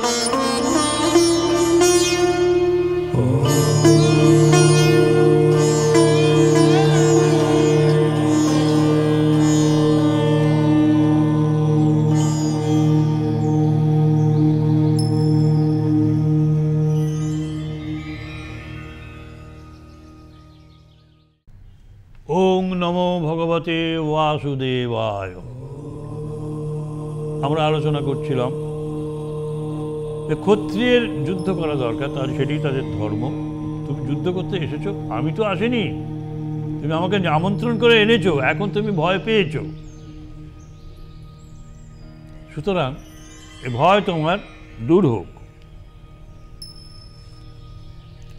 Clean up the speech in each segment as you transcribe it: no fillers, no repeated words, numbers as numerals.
ওং নমো ভগবতে বাসুদেবায়। আমরা আলোচনা করছিলাম যে ক্ষত্রিয়ের যুদ্ধ করা দরকার, তার সেটাই তাদের ধর্ম। তুমি যুদ্ধ করতে এসেছো, আমি তো আসিনি, তুমি আমাকে আমন্ত্রণ করে এনেছো, এখন তুমি ভয় পেয়েছো, সুতরাং এ ভয় তোমার দূর হোক।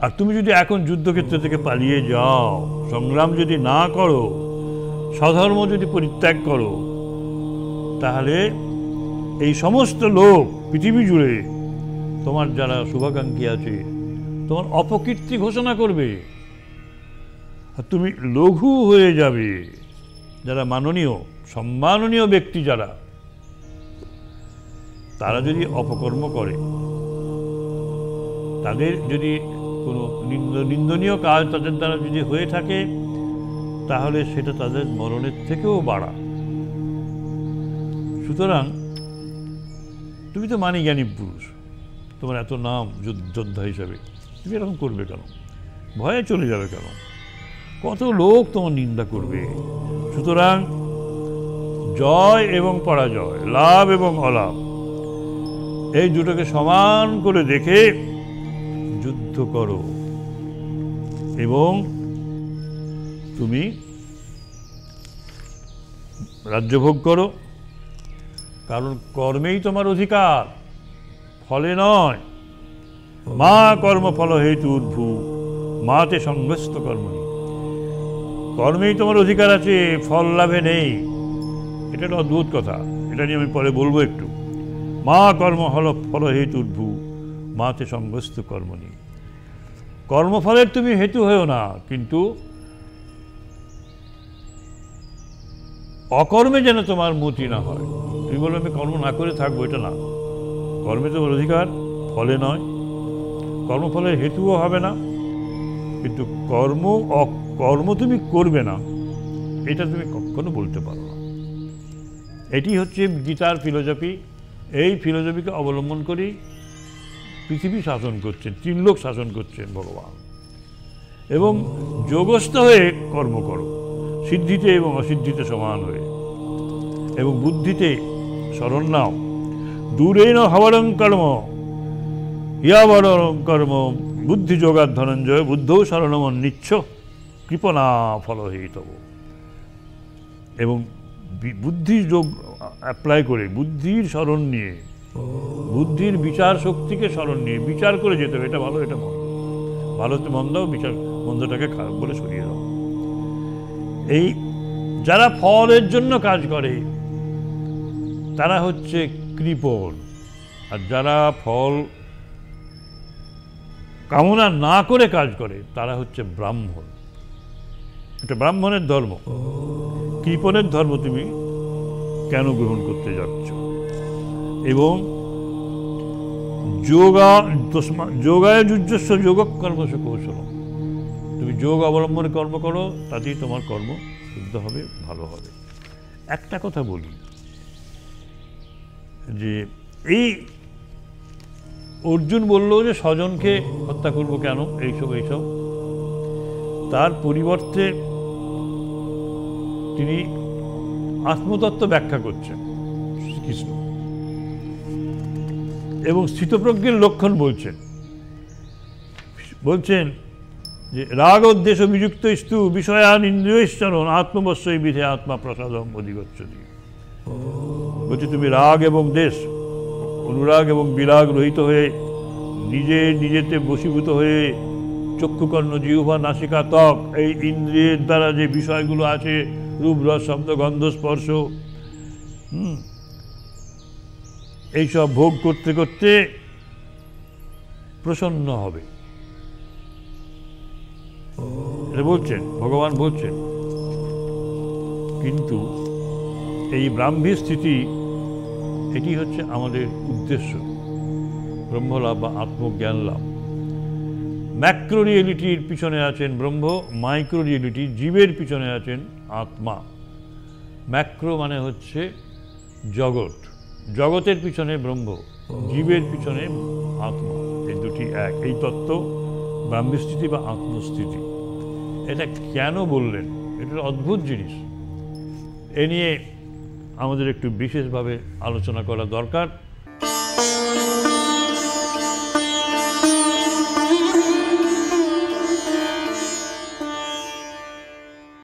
আর তুমি যদি এখন যুদ্ধক্ষেত্র থেকে পালিয়ে যাও, সংগ্রাম যদি না করো, স্বধর্ম যদি পরিত্যাগ করো, তাহলে এই সমস্ত লোক পৃথিবী জুড়ে তোমার যারা শুভাকাঙ্ক্ষী আছে তোমার অপকীর্তি ঘোষণা করবে, আর তুমি লঘু হয়ে যাবে। যারা মাননীয় সম্মাননীয় ব্যক্তি যারা, তারা যদি অপকর্ম করে, তাদের যদি কোনো নিন্দনীয় কাজ তাদের দ্বারা যদি হয়ে থাকে, তাহলে সেটা তাদের মরণের থেকেও বাড়া। সুতরাং তুমি তো মানি জ্ঞানী পুরুষ, তোমার এত নাম যোদ্ধা হিসাবে, তুমি এরকম করবে কেন? ভয়ে চলে যাবে কেন? কত লোক তোমার নিন্দা করবে। সুতরাং জয় এবং পরাজয়, লাভ এবং অলাভ, এই দুটোকে সমান করে দেখে যুদ্ধ করো এবং তুমি রাজ্যভোগ করো। কারণ কর্মেই তোমার অধিকার, ফলে নয়। মা কর্মফল হেতু উদ্ভূ মাতে সংগস্ত কর্মণি। কর্মেই তোমার অধিকার আছে, ফল লাভে নেই। এটা একটা অদ্ভুত কথা, এটা নিয়ে আমি পরে বলবো একটু। মা কর্ম ফল হেতু উদ্ভূ মাতে সংগস্ত কর্মণি। কর্মফলের তুমি হেতু হয়েও না, কিন্তু অকর্মে যেন তোমার মতি না হয়। তুমি বলো আমি কর্ম না করে থাকবো, এটা না। কর্মে তোমার অধিকার, ফলে নয়। কর্মফলের হেতুও হবে না, কিন্তু কর্ম তুমি করবে না, এটা তুমি কখনো বলতে পারো না। এটি হচ্ছে গীতার ফিলোসফি। এই ফিলোসফিকে অবলম্বন করেই পৃথিবী শাসন করছেন, ত্রিলোক শাসন করছেন ভগবান। এবং যোগস্থ হয়ে কর্ম করো, সিদ্ধিতে এবং অসিদ্ধিতে সমান হয়ে, এবং বুদ্ধিতে শরণ নাও। দূরেন হবরং কর্ম ইয়াবরং কর্ম বুদ্ধি যোগার ধনঞ্জয় বুদ্ধৌ শরণমন্নিচ্ছ কৃপণা ফলহেতব। এবং বুদ্ধির যোগ অ্যাপ্লাই করে, বুদ্ধির স্মরণ নিয়ে, বুদ্ধির বিচার শক্তিকে স্মরণ নিয়ে বিচার করে যেতে হবে, এটা ভালো, এটা মন্দ, ভালোতে মন্দ, বিচার মন্দটাকে খারাপ বলে সরিয়ে দাও। এই যারা ফলের জন্য কাজ করে তারা হচ্ছে কৃপণ, আর যারা ফল কামনা না করে কাজ করে তারা হচ্ছে ব্রাহ্মণ। এটা ব্রাহ্মণের ধর্ম। কৃপণের ধর্ম তুমি কেন গ্রহণ করতে যাচ্ছ? এবং যোগায় যুজ্যস্ব যোগকর্মস্য কৌশলম। তুমি যোগ অবলম্বনে কর্ম করো, তাতেই তোমার কর্ম শুদ্ধ হবে, ভালো হবে। একটা কথা বলি, যে এই অর্জুন বলল যে স্বজনকে হত্যা করবো কেন, এইসব। তার পরিবর্তে তিনি আত্মতত্ত্ব ব্যাখ্যা করছেন শ্রীকৃষ্ণ, এবং স্থিতপ্রজ্ঞের লক্ষণ বলছেন যে রাগোদ্দেশ বিযুক্ত স্তু বিষয়ান ইন্দ্রিয়শ্বরণ আত্মবশ্যই বিধে আত্মা প্রসাদম অধিগচ্ছতি। বলছে তুমি রাগ এবং দেশ, অনুরাগ এবং বিরাগ রহিত হয়ে, নিজেতে বশীভূত হয়ে, চক্ষুকর্ণ জিহ্বা নাসিকা ত্বক, এই ইন্দ্রিয়ের দ্বারা যে বিষয়গুলো আছে, রূপ রস শব্দ গন্ধ স্পর্শ, এইসব ভোগ করতে করতে প্রসন্ন হবে। এটা বলছেন, ভগবান বলছেন। কিন্তু এই ব্রাহ্মী স্থিতি, এটি হচ্ছে আমাদের উদ্দেশ্য। ব্রহ্মলাভ বা আত্মজ্ঞান লাভ। ম্যাক্রো রিয়েলিটির পিছনে আছেন ব্রহ্ম, মাইক্রো রিয়েলিটি জীবের পিছনে আছেন আত্মা। ম্যাক্রো মানে হচ্ছে জগৎ, জগতের পিছনে ব্রহ্ম, জীবের পিছনে আত্মা। এই দুটি এক। এই তত্ত্ব ব্রাহ্মস্থিতি বা আত্মস্থিতি। এটা কেন বললেন? এটা অদ্ভুত জিনিস। এ নিয়ে আমাদের একটু বিশেষভাবে আলোচনা করা দরকার।